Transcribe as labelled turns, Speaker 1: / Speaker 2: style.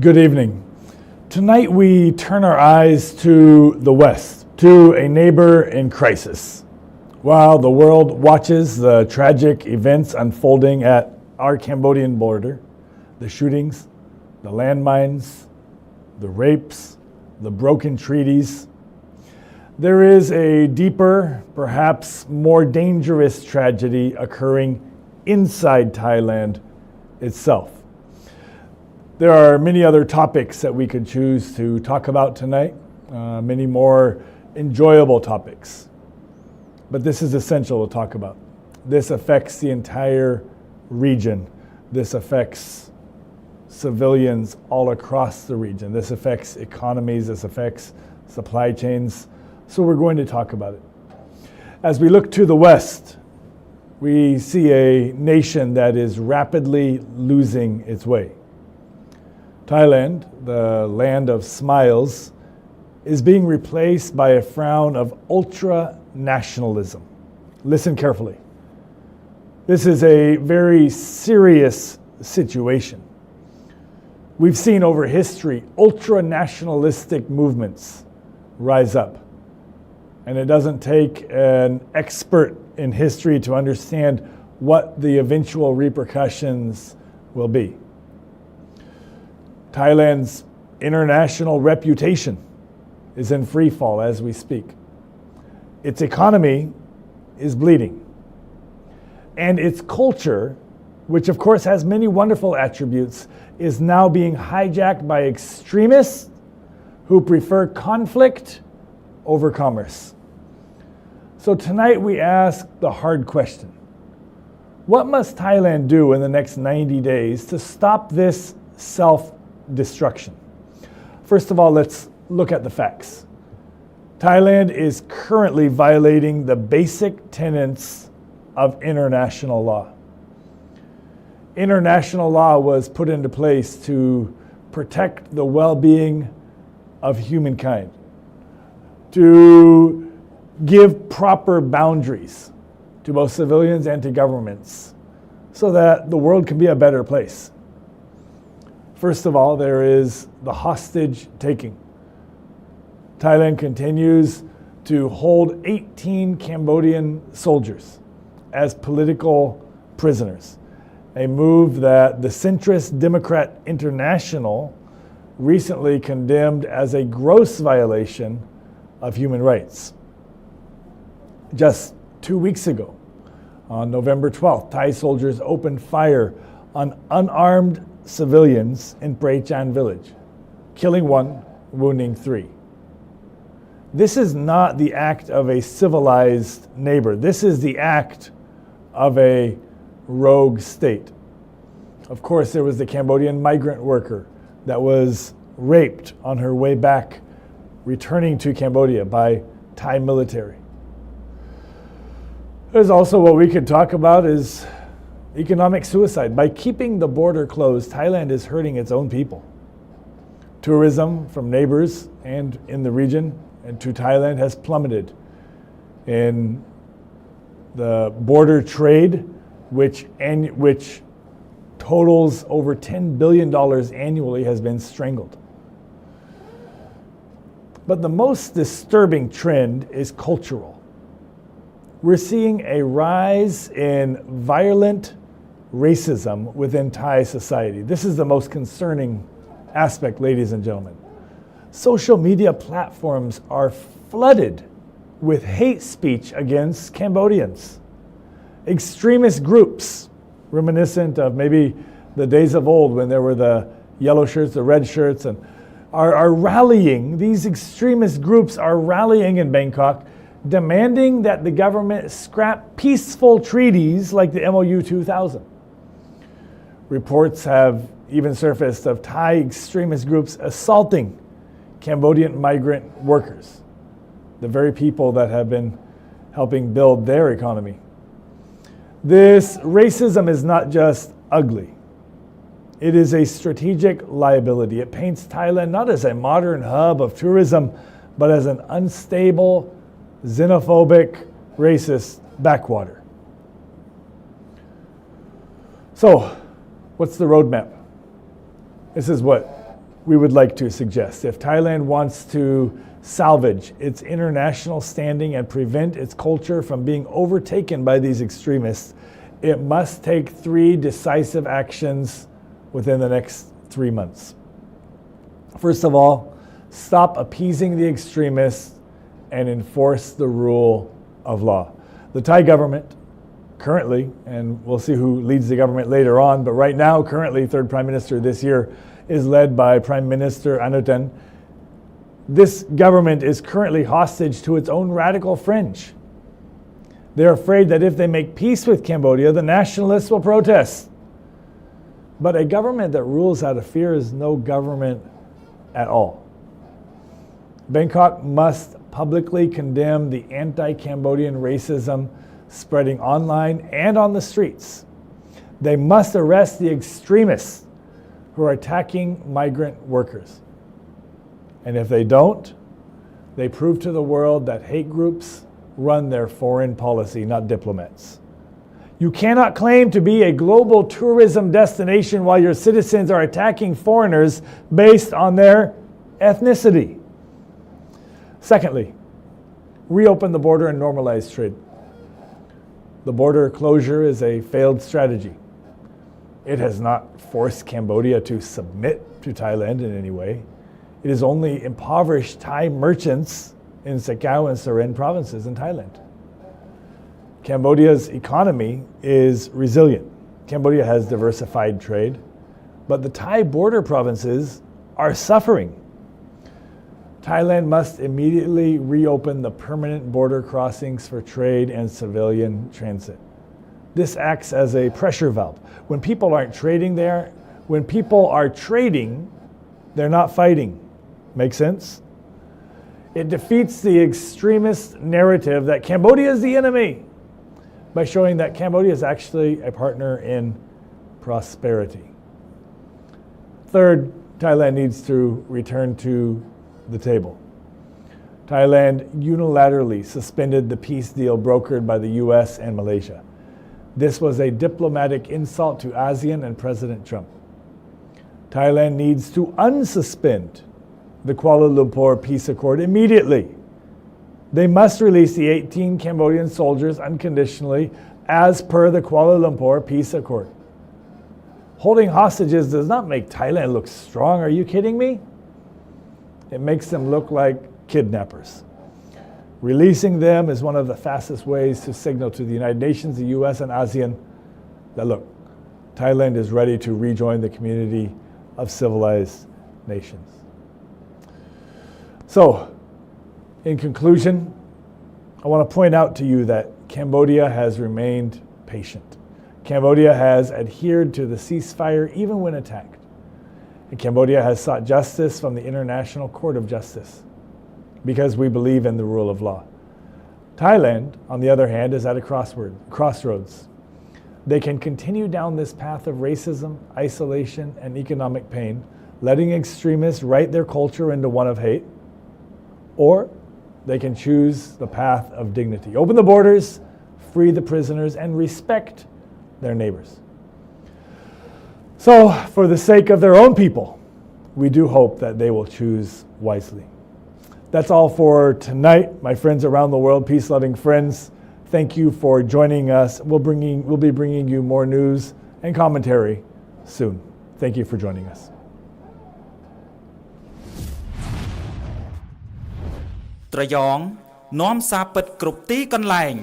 Speaker 1: Good evening. Tonight we turn our eyes to the West, to a neighbor in crisis. While the world watches the tragic events unfolding at our Cambodian border, the shootings, the landmines, the rapes, the broken treaties, there is a deeper, perhaps more dangerous tragedy occurring inside Thailand itself. There are many other topics that we could choose to talk about tonight, many more enjoyable topics. But this is essential to talk about. This affects the entire region. This affects civilians all across the region. This affects economies. This affects supply chains. So we're going to talk about it. As we look to the West, we see a nation that is rapidly losing its way. Thailand, the land of smiles, is being replaced by a frown of ultra-nationalism. Listen carefully. This is a very serious situation. We've seen over history ultra-nationalistic movements rise up. And it doesn't take an expert in history to understand what the eventual repercussions will be. Thailand's international reputation is in free fall as we speak. Its economy is bleeding. And its culture, which of course has many wonderful attributes, is now being hijacked by extremists who prefer conflict over commerce. So tonight we ask the hard question. What must Thailand do in the next 90 days to stop this self-destruction? First of all, let's look at the facts. Thailand is currently violating the basic tenets of international law. International law was put into place to protect the well-being of humankind, to give proper boundaries to both civilians and to governments so that the world can be a better place. First of all, there is the hostage taking. Thailand continues to hold 18 Cambodian soldiers as political prisoners, a move that the centrist Democrat International recently condemned as a gross violation of human rights. Just 2 weeks ago, on November 12th, Thai soldiers opened fire on unarmed civilians in Praechan village, killing 1, wounding 3. This is not the act of a civilized neighbor. This is the act of a rogue state. Of course, there was the Cambodian migrant worker that was raped on her way back, returning to Cambodia by Thai military. There's also what we could talk about is economic suicide. By keeping the border closed, Thailand is hurting its own people. Tourism from neighbors and in the region and to Thailand has plummeted. In the border trade, which totals over $10 billion annually, has been strangled. But the most disturbing trend is cultural. We're seeing a rise in violent racism within Thai society. This is the most concerning aspect, ladies and gentlemen. Social media platforms are flooded with hate speech against Cambodians. Extremist groups, reminiscent of maybe the days of old when there were the yellow shirts, the red shirts, and are rallying. These extremist groups are rallying in Bangkok, demanding that the government scrap peaceful treaties like the MOU 2000. Reports have even surfaced of Thai extremist groups assaulting Cambodian migrant workers, the very people that have been helping build their economy. This racism is not just ugly. It is a strategic liability. It paints Thailand not as a modern hub of tourism, but as an unstable, xenophobic, racist backwater. So, what's the roadmap? This is what we would like to suggest. If Thailand wants to salvage its international standing and prevent its culture from being overtaken by these extremists, it must take 3 decisive actions within the next 3 months. First of all, stop appeasing the extremists and enforce the rule of law. The Thai government currently, and we'll see who leads the government later on, but right now, currently, third prime minister this year is led by Prime Minister Anutin. This government is currently hostage to its own radical fringe. They're afraid that if they make peace with Cambodia, the nationalists will protest. But a government that rules out of fear is no government at all. Bangkok must publicly condemn the anti-Cambodian racism spreading online and on the streets. They must arrest the extremists who are attacking migrant workers. And if they don't, they prove to the world that hate groups run their foreign policy, not diplomats. You cannot claim to be a global tourism destination while your citizens are attacking foreigners based on their ethnicity. Secondly, reopen the border and normalize trade. The border closure is a failed strategy. It has not forced Cambodia to submit to Thailand in any way. It has only impoverished Thai merchants in Sakao and Saren provinces in Thailand. Cambodia's economy is resilient. Cambodia has diversified trade, but the Thai border provinces are suffering. Thailand must immediately reopen the permanent border crossings for trade and civilian transit. This acts as a pressure valve. When people aren't trading there, when people are trading, they're not fighting. Make sense? It defeats the extremist narrative that Cambodia is the enemy by showing that Cambodia is actually a partner in prosperity. Third, Thailand needs to return to the table. Thailand unilaterally suspended the peace deal brokered by the US and Malaysia. This was a diplomatic insult to ASEAN and President Trump. Thailand needs to unsuspend the Kuala Lumpur Peace Accord immediately. They must release the 18 Cambodian soldiers unconditionally as per the Kuala Lumpur Peace Accord. Holding hostages does not make Thailand look strong. Are you kidding me? It makes them look like kidnappers. Releasing them is one of the fastest ways to signal to the United Nations, the US, and ASEAN that, look, Thailand is ready to rejoin the community of civilized nations. So, in conclusion, I want to point out to you that Cambodia has remained patient. Cambodia has adhered to the ceasefire even when attacked. And Cambodia has sought justice from the International Court of Justice because we believe in the rule of law. Thailand, on the other hand, is at a crossroads. They can continue down this path of racism, isolation, and economic pain, letting extremists write their culture into one of hate, or they can choose the path of dignity. Open the borders, free the prisoners, and respect their neighbors. So, for the sake of their own people, we do hope that they will choose wisely. That's all for tonight, my friends around the world, peace-loving friends. Thank you for joining us. We'll be bringing you more news and commentary soon. Thank you for joining us.
Speaker 2: ត្រយ៉ងនាំសារពិតគ្រប់ទីកន្លែង